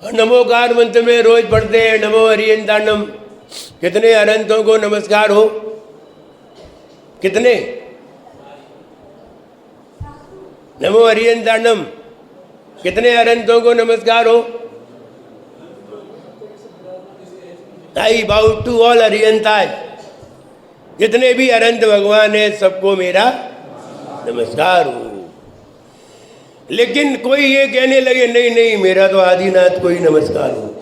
और नमोकार मंत्र में रोज पढ़ते हैं नमो हरियंताणम। कितने अनंतों को नमस्कार हो? कितने? नमो हरियंताणम कितने अनंतों को नमस्कार हो? आई बाउ टू ऑल हरियंताज। जितने भी अनंत भगवान है सबको मेरा नमस्कार हो। लेकिन कोई ये कहने लगे नहीं नहीं मेरा तो आदिनाथ को ही नमस्कार हो,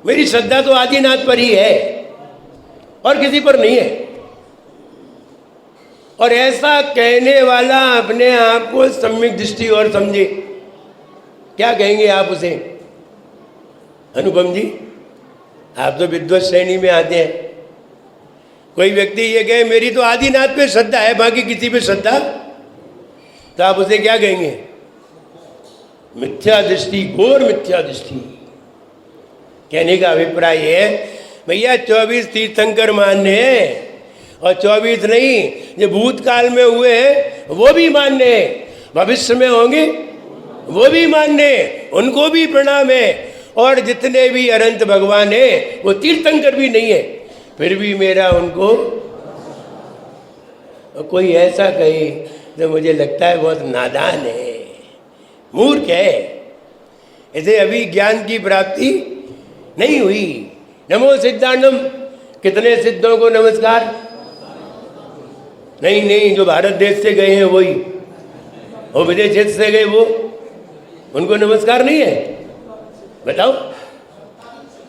मेरी श्रद्धा तो आदिनाथ पर ही है और किसी पर नहीं है। और ऐसा कहने वाला अपने आप को सम्यक दृष्टि और समझे, क्या कहेंगे आप उसे? अनुपम जी, आप तो विद्वत श्रेणी में आते हैं। कोई व्यक्ति ये कहे मेरी तो आदिनाथ पे श्रद्धा है बाकी किसी पे श्रद्धा, तो आप उसे क्या कहेंगे? मिथ्या दृष्टि, घोर मिथ्या दृष्टि। कहने का अभिप्राय है भैया 24 तीर्थंकर मान्य है और 24 नहीं, जो भूतकाल में हुए हैं वो भी मान्य है, भविष्य में होंगे वो भी मान्य है, उनको भी प्रणाम है। और जितने भी अनंत भगवान है वो तीर्थंकर भी नहीं है, फिर भी मेरा उनको। कोई ऐसा कहे तो मुझे लगता है बहुत नादान है, मूर्ख है, इसे अभी ज्ञान की प्राप्ति नहीं हुई। नमो सिद्धांतम कितने सिद्धों को नमस्कार? नहीं नहीं, जो भारत देश से गए हैं वही, और विदेश क्षेत्र से गए वो, उनको नमस्कार नहीं है? बताओ।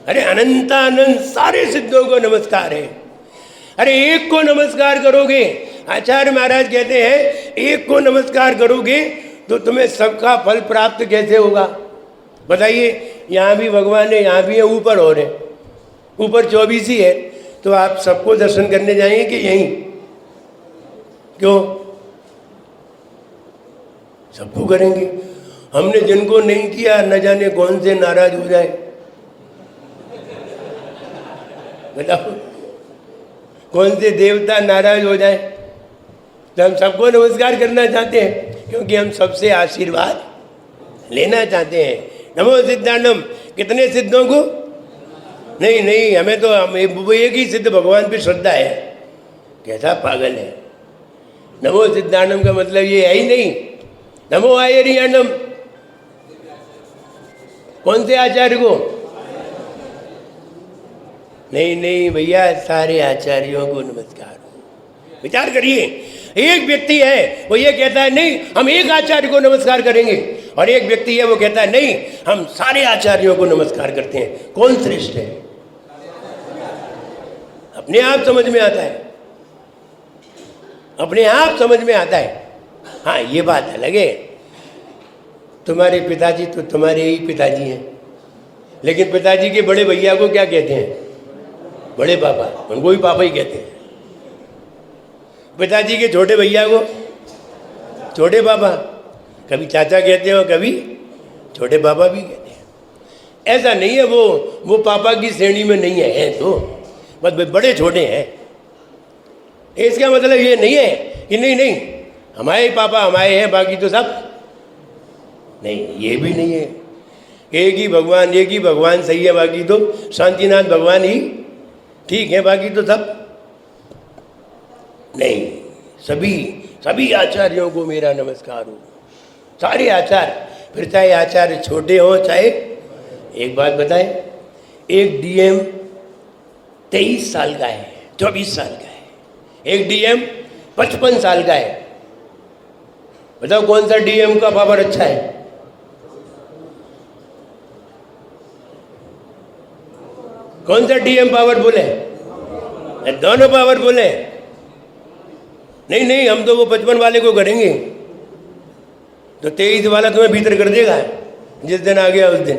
अरे अनंतानंत सारे सिद्धों को नमस्कार है। अरे एक को नमस्कार करोगे, आचार्य महाराज कहते हैं एक को नमस्कार करोगे तो तुम्हें सबका फल प्राप्त कैसे होगा? बताइए, यहाँ भी भगवान है, यहाँ भी है, ऊपर और है, ऊपर 24 ही है, तो आप सबको दर्शन करने जाएंगे कि यहीं? क्यों? सबको करेंगे। हमने जिनको नहीं किया न जाने कौन से नाराज हो जाए। बताओ, कौन से देवता नाराज हो जाए? तो हम सबको नमस्कार करना चाहते हैं क्योंकि हम सबसे आशीर्वाद लेना चाहते हैं। नमो सिद्धांतम कितने सिद्धों को? नहीं नहीं, हमें तो एक ही सिद्ध भगवान पे श्रद्धा है। कैसा पागल है! नमो सिद्धांतम का मतलब ये है ही नहीं। नमो आयरियाणम कौन से आचार्य को? नहीं नहीं भैया, सारे आचार्यों को नमस्कार हो। विचार करिए, एक व्यक्ति है वो ये कहता है नहीं हम एक आचार्य को नमस्कार करेंगे, और एक व्यक्ति है वो कहता है नहीं हम सारे आचार्यों को नमस्कार करते हैं। कौन श्रेष्ठ है? अपने आप समझ में आता है, अपने आप समझ में आता है। हाँ, ये बात अलग है, तुम्हारे पिताजी तो तुम्हारे ही पिताजी हैं, लेकिन पिताजी के बड़े भैया को क्या कहते हैं? बड़े पापा, उनको भी पापा ही कहते हैं। पिताजी के छोटे भैया को छोटे पापा, कभी चाचा कहते हो कभी छोटे पापा भी कहते हैं। ऐसा नहीं है वो पापा की श्रेणी में नहीं है, तो बस बड़े छोटे हैं। इसका मतलब ये नहीं है कि नहीं नहीं हमारे पापा हमारे हैं बाकी तो सब नहीं, ये भी नहीं है। एक ही भगवान सही है, बाकी तो शांतिनाथ भगवान ही ठीक है, बाकी तो सब नहीं। सभी आचार्यों को मेरा नमस्कार हो, सारे आचार्य, फिर चाहे आचार्य छोटे हो चाहे। एक बात बताएं, एक डीएम 23 साल का है, 24 साल का है, एक डीएम 55 साल का है। बताओ कौन सा डीएम का पावर अच्छा है? कौन सा डीएम पावरफुल है? दोनों पावरफुल है। नहीं नहीं, हम तो वो 55 वाले को करेंगे, तो 23 वाला तुम्हें भीतर कर देगा जिस दिन आ गया उस दिन।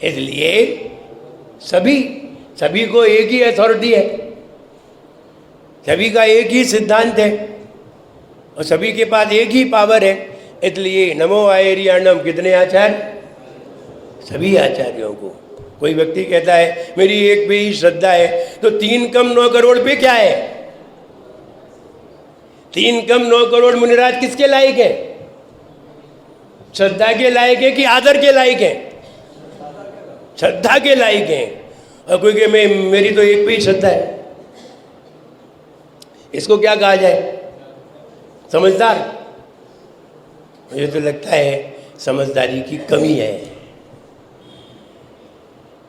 इसलिए सभी को एक ही अथॉरिटी है, सभी का एक ही सिद्धांत है और सभी के पास एक ही पावर है। इसलिए नमो आयरियाणम कितने आचार्य? सभी आचार्यों को। कोई व्यक्ति कहता है मेरी एक पे ही श्रद्धा है, तो 3 कम 9 करोड़ पे क्या है? 3 कम 9 करोड़ मुनिराज किसके लायक है? श्रद्धा के लायक है कि आदर के लायक है? श्रद्धा के लायक है। और कोई कहे मैं मेरी तो एक पे ही श्रद्धा है, इसको क्या कहा जाए? समझदार? मुझे तो लगता है समझदारी की कमी है।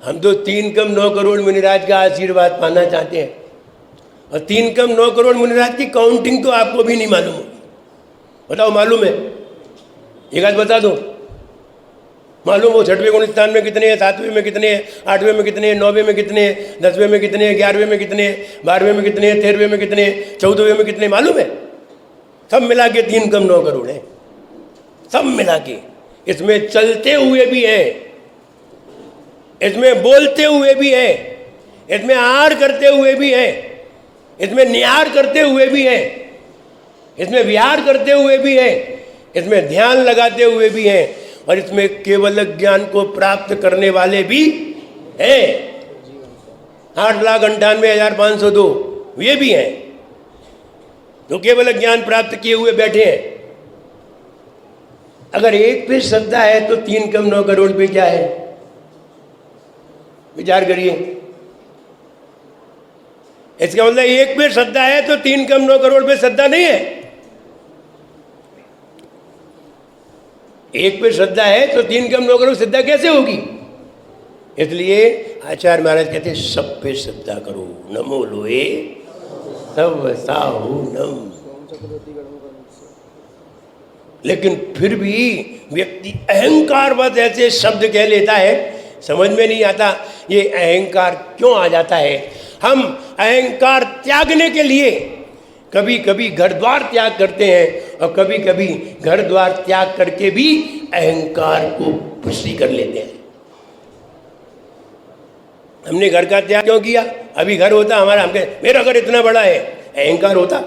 हम तो 3 कम 9 करोड़ मुनिराज का आशीर्वाद पाना चाहते हैं, और 3 कम 9 करोड़ मुनिराज की काउंटिंग तो आपको भी नहीं मालूम होगी। बताओ मालूम है? एक बात बता दो, मालूम हो 6वें गुण स्थान में कितने हैं, 7वें में कितने हैं, 8वें में कितने हैं, 9वें में कितने हैं, 10वें में कितने हैं, 11वें में कितने हैं, 12वें में कितने हैं, 13वें में कितने हैं, 14वें में कितने, मालूम है? सब मिला के 3 कम 9 करोड़ है, सब मिला के। इसमें चलते हुए भी है, इसमें बोलते हुए भी है, इसमें आहार करते हुए भी है, इसमें निहार करते हुए भी है, इसमें विहार करते हुए भी है, इसमें ध्यान लगाते हुए भी है, और इसमें केवल ज्ञान को प्राप्त करने वाले भी हैं। 8,98,502 ये भी हैं जो केवल ज्ञान प्राप्त किए हुए बैठे हैं। अगर एक पे श्रद्धा है तो 3 कम 9 करोड़ पे क्या है? विचार करिए। इसका मतलब एक पे श्रद्धा है तो 3 कम 9 करोड़ पे श्रद्धा नहीं है। एक पे श्रद्धा है तो 3 कम 9 करोड़ श्रद्धा कैसे होगी? इसलिए आचार्य महाराज कहते हैं सब पे श्रद्धा करो, नमो लोए सब साहूनम। लेकिन फिर भी व्यक्ति अहंकारवश ऐसे शब्द कह लेता है, समझ में नहीं आता ये अहंकार क्यों आ जाता है। हम अहंकार त्यागने के लिए कभी कभी घर द्वार त्याग करते हैं, और कभी कभी घर द्वार त्याग करके भी अहंकार को पुष्टि कर लेते हैं। हमने घर का त्याग क्यों किया? अभी घर होता हमारा, हम कहें मेरा घर इतना बड़ा है, अहंकार होता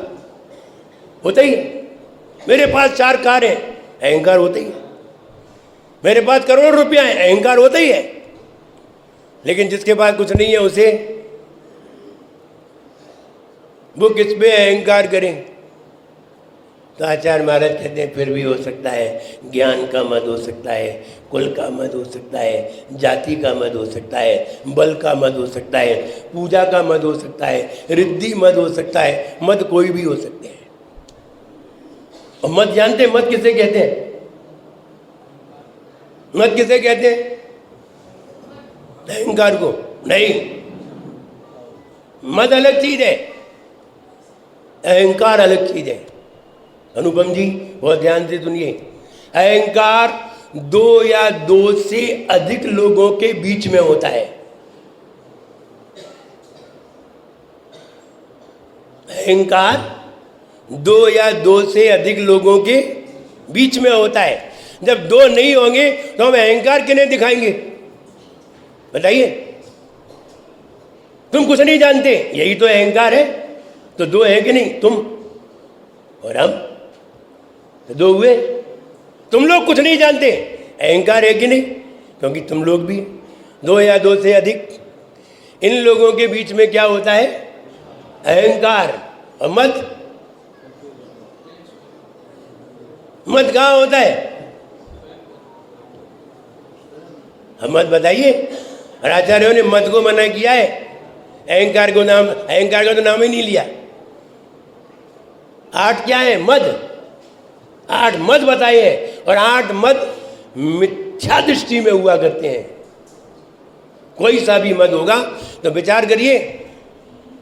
ही है। मेरे पास 4 कार है, अहंकार होता ही है। मेरे पास करोड़ रुपया है, अहंकार होता ही है। लेकिन जिसके पास कुछ नहीं है उसे वो किस पे अहंकार करें? तो आचार्य महाराज कहते हैं फिर भी हो सकता है ज्ञान का मद हो सकता है, कुल का मद हो सकता है, जाति का मद हो सकता है, बल का मद हो सकता है, पूजा का मद हो सकता है, रिद्धि मद हो सकता है। मद कोई भी हो सकते हैं। और मद जानते हैं मद किसे कहते हैं? मद किसे कहते हैं? अहंकार को नहीं। मद अलग चीज है, अहंकार अलग चीज है। अनुपम जी बहुत ध्यान से सुनिए। अहंकार 2 या 2 से अधिक लोगों के बीच में होता है। अहंकार 2 या 2 से अधिक लोगों के बीच में होता है। जब 2 नहीं होंगे तो हम अहंकार किन्हें दिखाएंगे? बताइए। तुम कुछ नहीं जानते, यही तो अहंकार है। तो 2 है कि नहीं? तुम और हम, तो 2 हुए। तुम लोग कुछ नहीं जानते, अहंकार है कि नहीं? क्योंकि तुम लोग भी 2 या 2 से अधिक। इन लोगों के बीच में क्या होता है? अहंकार। और मद कहाँ होता है? हम मत बताइए। और आचार्यों ने मद को मना किया है, अहंकार का तो नाम ही नहीं लिया। 8 क्या है? मद। 8 मद बताए हैं, और 8 मद मिथ्या दृष्टि में हुआ करते हैं। कोई सा भी मद होगा तो विचार करिए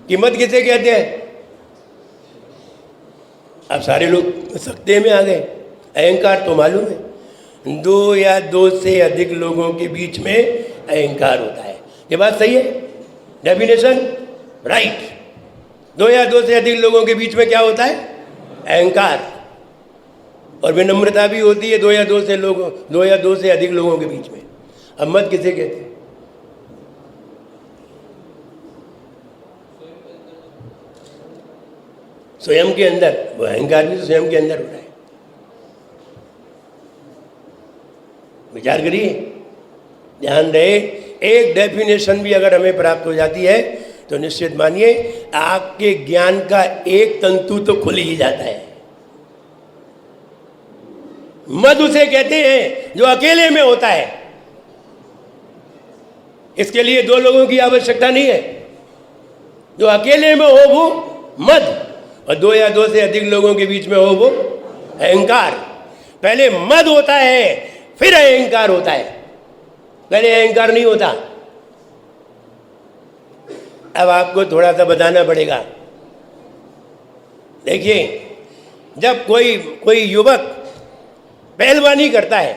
कि मद किसे कहते हैं। अब सारे लोग सकते में आ गए। अहंकार तो मालूम है, 2 या 2 से अधिक लोगों के बीच में अहंकार होता है। ये बात सही है? Definition right. 2 या 2 से अधिक लोगों के बीच में क्या होता है? अहंकार। और विनम्रता भी होती है 2 या 2 से अधिक लोगों के बीच में। अब मत किसे कहते हैं? स्वयं के अंदर। वो अहंकार भी तो स्वयं के अंदर हो रहा है। विचार करिए, ध्यान रहे। एक डेफिनेशन भी अगर हमें प्राप्त हो जाती है तो निश्चित मानिए आपके ज्ञान का एक तंतु तो खुल ही जाता है। मद उसे कहते हैं जो अकेले में होता है। इसके लिए दो लोगों की आवश्यकता नहीं है। जो अकेले में हो वो मद, और दो या दो से अधिक लोगों के बीच में हो वो अहंकार। पहले मद होता है, फिर अहंकार होता है, पहले अहंकार नहीं होता। अब आपको थोड़ा सा बताना पड़ेगा। देखिए, जब कोई युवक पहलवानी करता है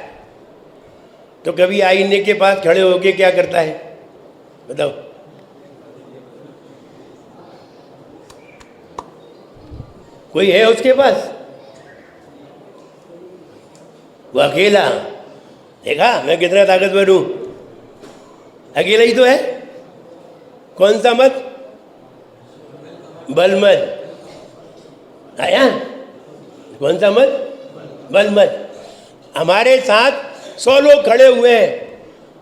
तो कभी आईने के पास खड़े होके क्या करता है, बताओ? कोई है उसके पास? वो अकेला, देखा मैं कितना ताकतवर हूं, अकेला ही तो है। कौन सा मत? बल मत आया। कौन सा मत? बल मत। हमारे साथ 100 लोग खड़े हुए हैं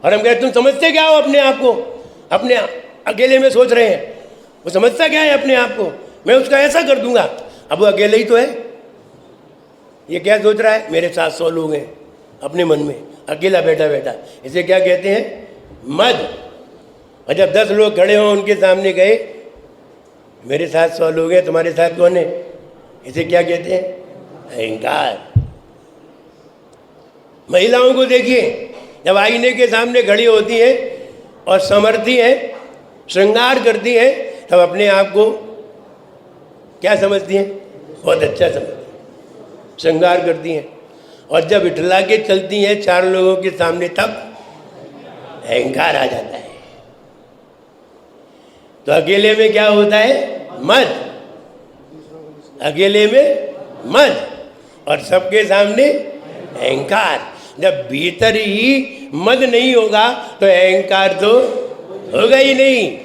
और हम कहते तुम समझते क्या हो अपने आप को? अपने अकेले में सोच रहे हैं। वो समझता क्या है अपने आप को? मैं उसका ऐसा कर दूंगा। अब वो अकेले ही तो है। ये क्या सोच रहा है? मेरे साथ 100 लोग हैं, अपने मन में अकेला बैठा बैठा। इसे क्या कहते हैं? मद। और जब 10 लोग खड़े हों, उनके सामने गए, मेरे साथ 100 लोग हैं, तुम्हारे साथ कौन है? इसे क्या कहते हैं? अहंकार। महिलाओं को देखिए, जब आईने के सामने खड़ी होती हैं और समर्थी हैं, श्रृंगार करती हैं, तब अपने आप को क्या समझती हैं? बहुत अच्छा समझती हैं, श्रृंगार करती हैं। और जब इठला के चलती हैं 4 लोगों के सामने, तब अहंकार आ जाता है। तो अकेले में क्या होता है? मद। अकेले में मद और सबके सामने अहंकार। जब भीतर ही मद नहीं होगा तो अहंकार तो होगा ही नहीं।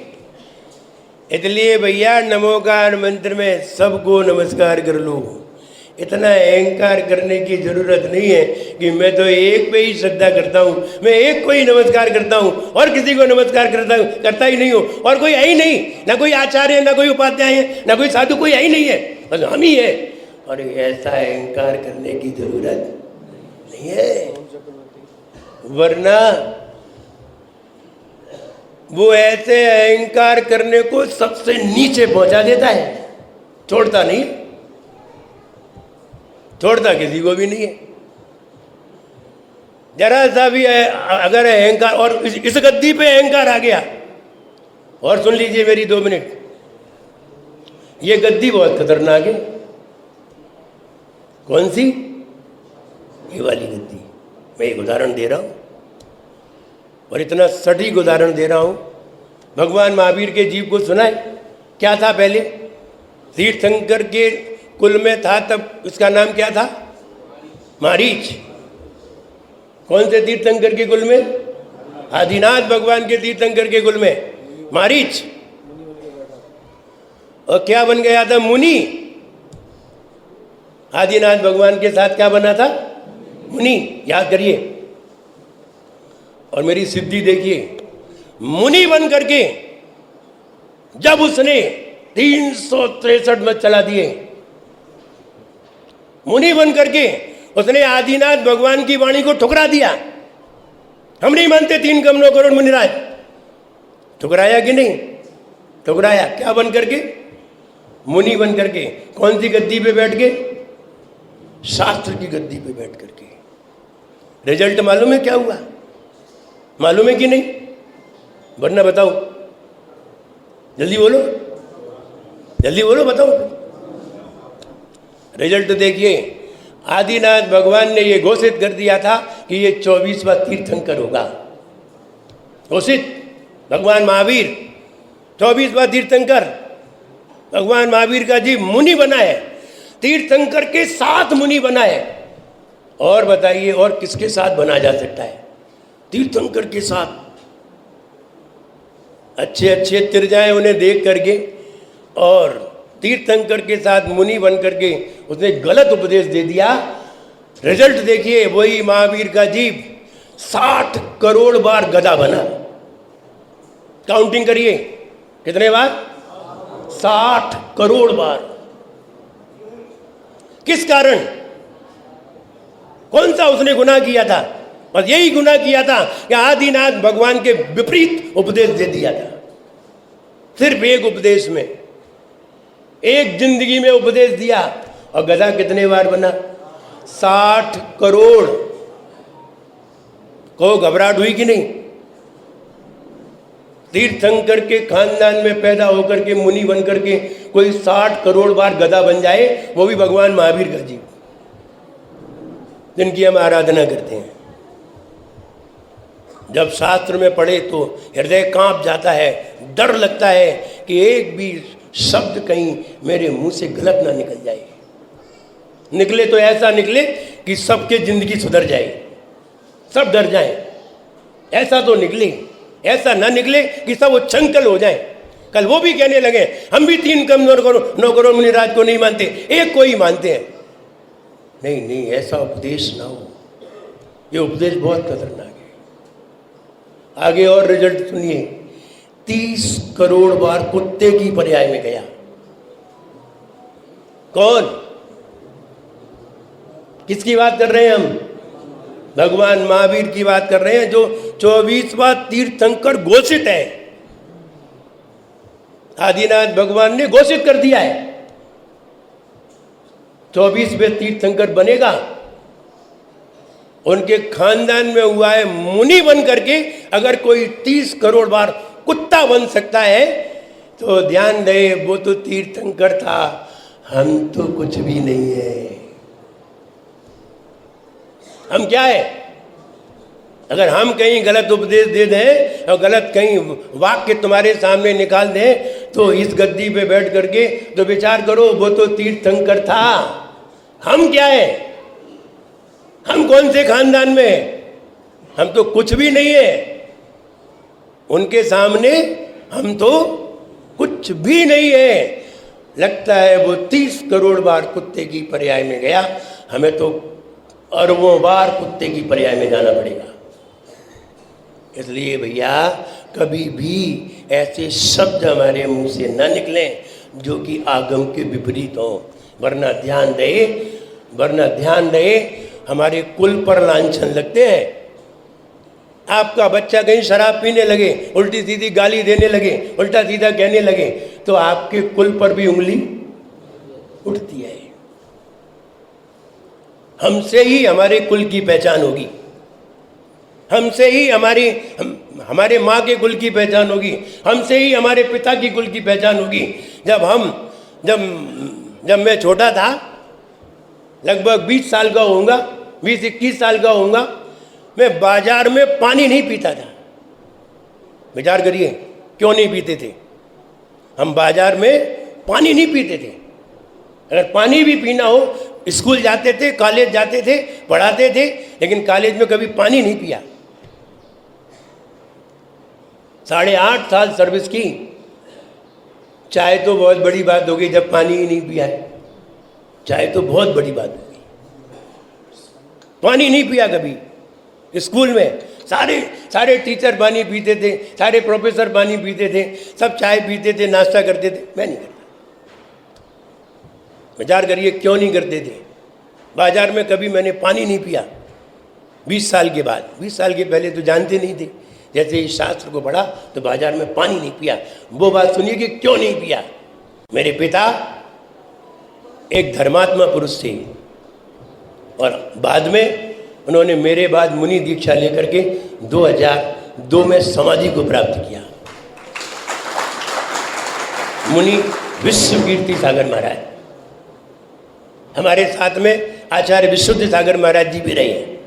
इसलिए भैया नमोकार मंत्र में सबको नमस्कार कर लो। इतना अहंकार करने की जरूरत नहीं है कि मैं तो एक पे ही श्रद्धा करता हूँ, मैं एक को ही नमस्कार करता हूँ और किसी को नमस्कार करता ही नहीं हूँ। और कोई है ही नहीं, ना कोई आचार्य, ना कोई उपाध्याय है, ना कोई साधु, कोई है ही नहीं है, बस हम ही है। और ऐसा अहंकार करने की जरूरत नहीं है, वरना वो ऐसे अहंकार करने को सबसे नीचे पहुंचा देता है। छोड़ता नहीं, छोड़ता किसी को भी नहीं है। जरा सा भी अगर अहंकार, और इस गद्दी पे अहंकार आ गया, और सुन लीजिए मेरी 2 मिनट, ये गद्दी बहुत खतरनाक है। कौन सी? ये वाली गद्दी। मैं एक उदाहरण दे रहा हूं, और इतना सटीक उदाहरण दे रहा हूं। भगवान महावीर के जीव को सुना है? क्या था पहले? तीर्थंकर के कुल में था, तब उसका नाम क्या था? मारीच। कौन से तीर्थंकर के कुल में? आदिनाथ भगवान के तीर्थंकर के कुल में मारीच। और क्या बन गया था? मुनि। आदिनाथ भगवान के साथ क्या बना था? मुनि। याद करिए। और मेरी सिद्धि देखिए, मुनि बन करके जब उसने 363 मत चला दिए, मुनि बन करके उसने आदिनाथ भगवान की वाणी को ठुकरा दिया। हम नहीं मानते 3 करोड़ 9 करोड़ मुनिराज। ठुकराया कि नहीं? ठुकराया। क्या बन करके? मुनि बन करके। कौन सी गद्दी पे बैठ के? शास्त्र की गद्दी पे बैठ करके। रिजल्ट मालूम है क्या हुआ? मालूम है कि नहीं? वरना बताओ, जल्दी बोलो, जल्दी बोलो, बताओ। रिजल्ट देखिए, आदिनाथ भगवान ने ये घोषित कर दिया था कि ये 24वां तीर्थंकर होगा। घोषित। भगवान महावीर 24वां तीर्थंकर। भगवान महावीर का जी मुनि बना है, तीर्थंकर के 7 मुनि बना है। और बताइए, और किसके साथ बना जा सकता है? तीर्थंकर के साथ। अच्छे अच्छे तिरजाएं उन्हें देख करके, और तीर्थंकर के साथ मुनि बन करके उसने गलत उपदेश दे दिया। रिजल्ट देखिए, वही महावीर का जीव 60 करोड़ बार गधा बना। काउंटिंग करिए, कितने बार? 60 करोड़ बार। किस कारण? कौन सा उसने गुनाह किया था? बस यही गुनाह किया था कि आदिनाथ भगवान के विपरीत उपदेश दे दिया था। सिर्फ एक उपदेश में, एक जिंदगी में उपदेश दिया। और गधा कितने बार बना? 60 करोड़। को घबराहट हुई कि नहीं? तीर्थंकर के खानदान में पैदा होकर के मुनि बनकर के कोई 60 करोड़ बार गधा बन जाए, वो भी भगवान महावीर का जीव, जिनकी हम आराधना करते हैं। जब शास्त्र में पढ़े तो हृदय कांप जाता है, डर लगता है कि एक भी शब्द कहीं मेरे मुंह से गलत ना निकल जाए। निकले तो ऐसा निकले कि सबके जिंदगी सुधर जाए, सब डर जाए। ऐसा तो निकले, ऐसा ना निकले कि सब वो चंचल हो जाए। कल वो भी कहने लगे हम भी 3 कम 9 करोड़ मुनिराज को नहीं मानते, एक को ही मानते हैं। नहीं नहीं, ऐसा उपदेश ना हो। ये उपदेश बहुत खतरनाक है। आगे और रिजल्ट सुनिए। 30 करोड़ बार कुत्ते की पर्याय में गया। कौन? किसकी बात कर रहे हैं हम? भगवान महावीर की बात कर रहे हैं, जो 24वां तीर्थंकर घोषित है। आदिनाथ भगवान ने घोषित कर दिया है 24वें तीर्थंकर बनेगा। उनके खानदान में हुआ है मुनि बन करके अगर कोई 30 करोड़ बार कुत्ता बन सकता है तो ध्यान रहे, वो तो तीर्थंकर था, हम तो कुछ भी नहीं है। हम क्या है? अगर हम कहीं गलत उपदेश दे दें और गलत कहीं वाक्य तुम्हारे सामने निकाल दें तो इस गद्दी पे बैठ करके तो विचार करो, वो तो तीर्थंकर था। हम क्या है? हम कौन से खानदान में हैं? हम तो कुछ भी नहीं है। उनके सामने हम तो कुछ भी नहीं है। लगता है वो 30 करोड़ बार कुत्ते की पर्याय में गया, हमें तो अरबों बार कुत्ते की पर्याय में जाना पड़ेगा। इसलिए भैया कभी भी ऐसे शब्द हमारे मुंह से न निकलें जो कि आगम के विपरीत हो, वरना ध्यान रहे हमारे कुल पर लांछन लगते हैं। आपका बच्चा कहीं शराब पीने लगे, उल्टी सीधी गाली देने लगे, उल्टा सीधा कहने लगे, तो आपके कुल पर भी उंगली उठती है। हमसे ही हमारे कुल की पहचान होगी, हमसे ही हमारे माँ के कुल की पहचान होगी, हमसे ही हमारे पिता की कुल की पहचान होगी। जब मैं छोटा था, लगभग 20 साल का होऊंगा, 20-21 साल का होऊंगा, मैं बाजार में पानी नहीं पीता था। विचार करिए क्यों नहीं पीते थे? हम बाजार में पानी नहीं पीते थे। अगर पानी भी पीना हो, स्कूल जाते थे, कॉलेज जाते थे, पढ़ाते थे, लेकिन कॉलेज में कभी पानी नहीं पिया। 8.5 साल सर्विस की। चाय तो बहुत बड़ी बात होगी जब पानी ही नहीं पिया है। चाय तो बहुत बड़ी बात होगी। पानी नहीं पिया कभी। स्कूल में सारे टीचर पानी पीते थे, सारे प्रोफेसर पानी पीते थे, सब चाय पीते थे, नाश्ता करते थे। मैं नहीं करता। विचार करिए क्यों नहीं करते थे? बाजार में कभी मैंने पानी नहीं पिया 20 साल के बाद। 20 साल के पहले तो जानते नहीं थे। जैसे इस शास्त्र को पढ़ा तो बाजार में पानी नहीं पिया। वो बात सुनिए कि क्यों नहीं पिया। मेरे पिता एक धर्मात्मा पुरुष थे और बाद में उन्होंने मेरे बाद मुनि दीक्षा लेकर के 2002 में समाधि को प्राप्त किया। मुनि विश्व कीर्ति सागर महाराज, हमारे साथ में आचार्य विशुद्ध सागर महाराज जी भी रहे हैं।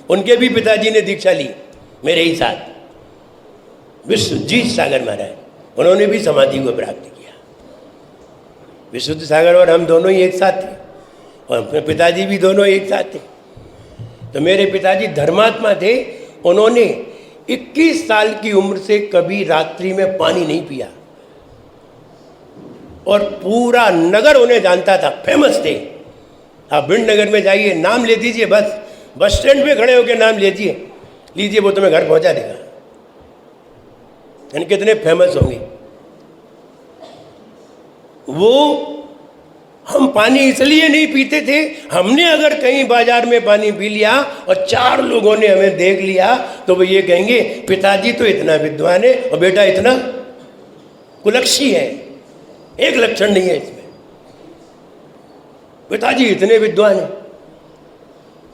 उनके भी पिताजी ने दीक्षा ली मेरे ही साथ, विश्वजीत सागर महाराज, उन्होंने भी समाधि को प्राप्त किया। विशुद्ध सागर और हम दोनों ही एक साथ थे और अपने पिताजी भी दोनों एक साथ थे। तो मेरे पिताजी धर्मात्मा थे। उन्होंने 21 साल की उम्र से कभी रात्रि में पानी नहीं पिया और पूरा नगर उन्हें जानता था, फेमस थे। आप भिंड नगर में जाइए, नाम ले दीजिए, बस स्टैंड पे खड़े होकर नाम लीजिए, वो तुम्हें घर पहुंचा देगा। यानी कितने फेमस होंगे वो। हम पानी इसलिए नहीं पीते थे, हमने अगर कहीं बाजार में पानी पी लिया और 4 लोगों ने हमें देख लिया तो वो ये कहेंगे पिताजी तो इतना विद्वान है और बेटा इतना कुलक्षी है। एक लक्षण नहीं है इसमें, पिताजी इतने विद्वान है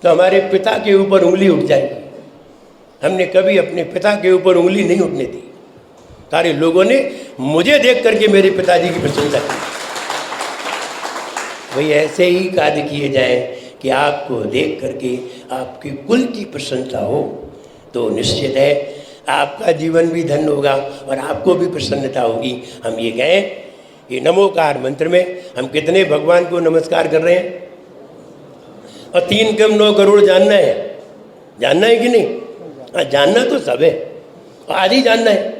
तो हमारे पिता के ऊपर उंगली उठ जाएगी। हमने कभी अपने पिता के ऊपर उंगली नहीं उठने दी। सारे लोगों ने मुझे देख करके मेरे पिताजी की प्रशंसा की। वही ऐसे ही कार्य किए जाएं कि आपको देख करके आपके कुल की प्रशंसा हो, तो निश्चित है आपका जीवन भी धन्य होगा और आपको भी प्रसन्नता होगी। हम ये कहें कि नमोकार मंत्र में हम कितने भगवान को नमस्कार कर रहे हैं, और 3 कम 9 करोड़ जानना है कि नहीं? हाँ, जानना तो सब है, आदि जानना है।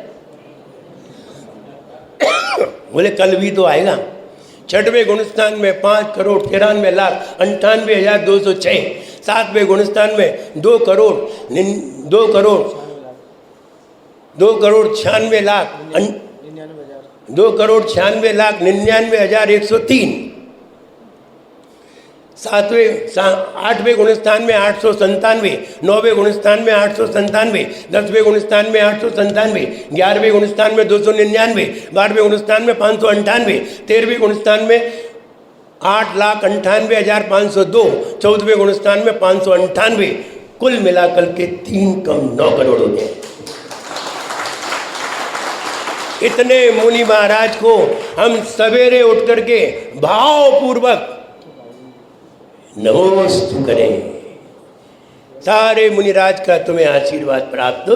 बोले कल भी तो आएगा। 6वें गुणस्थान में 5,93,98,206, 7वें गुणस्थान में 2,96,99,103, 8वें गुणस्थान में 897, 9वें गुणस्थान में 897, 10वें गुणस्थान में 897, 11वें गुणस्थान में 299, 12वें गुणस्थान में 598, 13वें गुणस्थान में 8,98,502, 14वें गुणस्थान में 598, कुल मिलाकर के 3 कम 9 करोड़ होते हैं। इतने मुनि महाराज को हम सवेरे उठ करके भावपूर्वक नमोस्तु करें। सारे मुनिराज का तुम्हें आशीर्वाद प्राप्त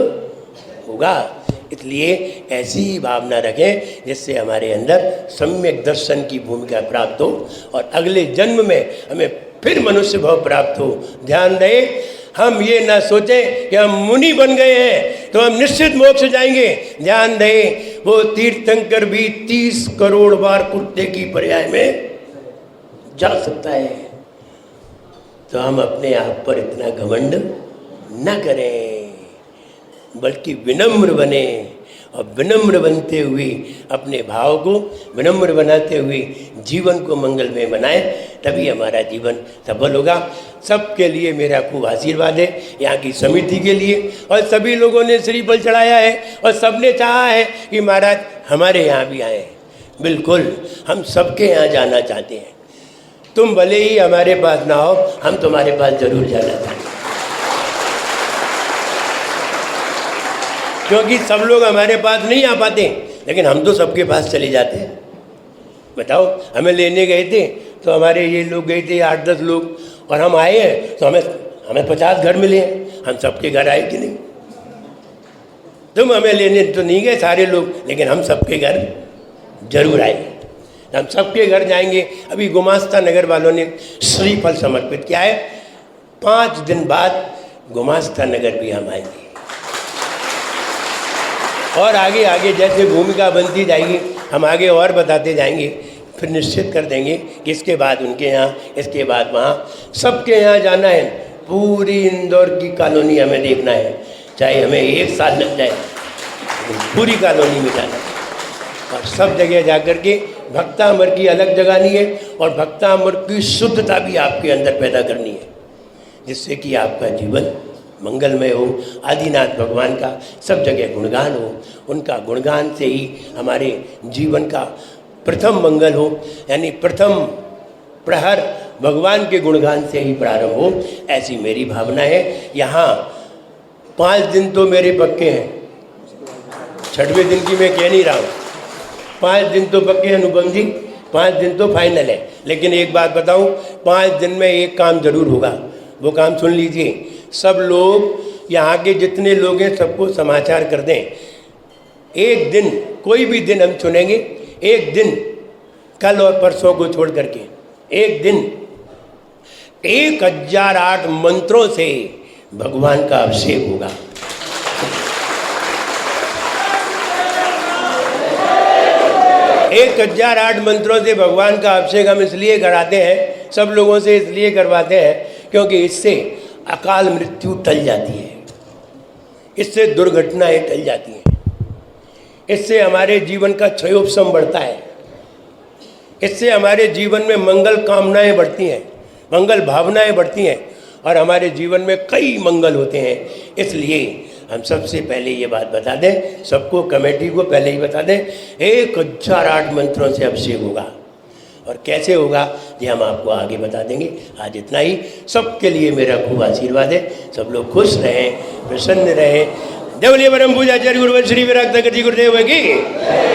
होगा। इसलिए ऐसी ही भावना रखें जिससे हमारे अंदर सम्यक दर्शन की भूमिका प्राप्त हो और अगले जन्म में हमें फिर मनुष्य भाव प्राप्त हो। ध्यान रहे, हम ये ना सोचें कि हम मुनि बन गए हैं तो हम निश्चित मोक्ष जाएंगे। ध्यान रहे, वो तीर्थंकर भी 30 करोड़ बार कुत्ते की पर्याय में जा सकता है। तो हम अपने आप पर इतना घमंड न करें, बल्कि विनम्र बने और विनम्र बनते हुए अपने भाव को विनम्र बनाते हुए जीवन को मंगलमय बनाएं, तभी हमारा जीवन सफल होगा। सबके लिए मेरा खूब आशीर्वाद है, यहाँ की समिति के लिए, और सभी लोगों ने श्रीफल चढ़ाया है और सबने चाहा है कि महाराज हमारे यहाँ भी आए। बिल्कुल, हम सबके यहाँ जाना चाहते हैं। तुम भले ही हमारे पास ना हो, हम तुम्हारे पास जरूर जाना चाहते हैं, क्योंकि सब लोग हमारे पास नहीं आ पाते, लेकिन हम तो सबके पास चले जाते हैं। बताओ, हमें लेने गए थे तो हमारे ये लोग गए थे 8-10 लोग, और हम आए हैं तो हमें 50 घर मिले हैं। हम सबके घर आए कि नहीं? तुम हमें लेने तो नहीं गए सारे लोग, लेकिन हम सबके घर जरूर आए। हम सबके घर जाएंगे। अभी गुमास्ता नगर वालों ने श्रीफल समर्पित किया है। 5 दिन बाद गुमास्ता नगर भी हम आएंगे, और आगे आगे जैसे भूमिका बनती जाएगी हम आगे और बताते जाएंगे। फिर निश्चित कर देंगे कि इसके बाद उनके यहाँ, इसके बाद वहाँ, सबके यहाँ जाना है। पूरी इंदौर की कॉलोनी हमें देखना है, चाहे हमें 1 साल लग जाए, पूरी कॉलोनी में जाना है। और सब जगह जा कर के भक्तामर की अलग जगानी है और भक्तामर की शुद्धता भी आपके अंदर पैदा करनी है, जिससे कि आपका जीवन मंगलमय हो। आदिनाथ भगवान का सब जगह गुणगान हो, उनका गुणगान से ही हमारे जीवन का प्रथम मंगल हो, यानी प्रथम प्रहर भगवान के गुणगान से ही प्रारंभ हो, ऐसी मेरी भावना है। यहाँ 5 दिन तो मेरे पक्के हैं, 6वें दिन की मैं कह नहीं रहा हूँ। 5 दिन तो पक्के हैं अनुपम जी, 5 दिन तो फाइनल है। लेकिन एक बात बताऊँ, 5 दिन में एक काम जरूर होगा, वो काम सुन लीजिए। सब लोग, यहाँ के जितने लोग हैं सबको समाचार कर दें। एक दिन, कोई भी दिन हम चुनेंगे, एक दिन कल और परसों को छोड़ करके, एक दिन 1008 मंत्रों से भगवान का अभिषेक होगा। एक 1008 मंत्रों से भगवान का अभिषेक हम इसलिए कराते हैं, सब लोगों से इसलिए करवाते हैं, क्योंकि इससे अकाल मृत्यु टल जाती है, इससे दुर्घटनाएं टल जाती हैं, इससे हमारे जीवन का क्षयोपशम बढ़ता है, इससे हमारे जीवन में मंगल कामनाएं बढ़ती हैं, मंगल भावनाएं बढ़ती हैं और हमारे जीवन में कई मंगल होते हैं। इसलिए हम सबसे पहले ये बात बता दें, सबको, कमेटी को पहले ही बता दें, 1008 मंत्रों से अभिषेक होगा। और कैसे होगा ये हम आपको आगे बता देंगे। आज इतना ही। सबके लिए मेरा खूब आशीर्वाद है, सब लोग खुश रहें, प्रसन्न रहें। देवलिया परम पूज्य आचार्य गुरुवर श्री विराग गुरुदेव की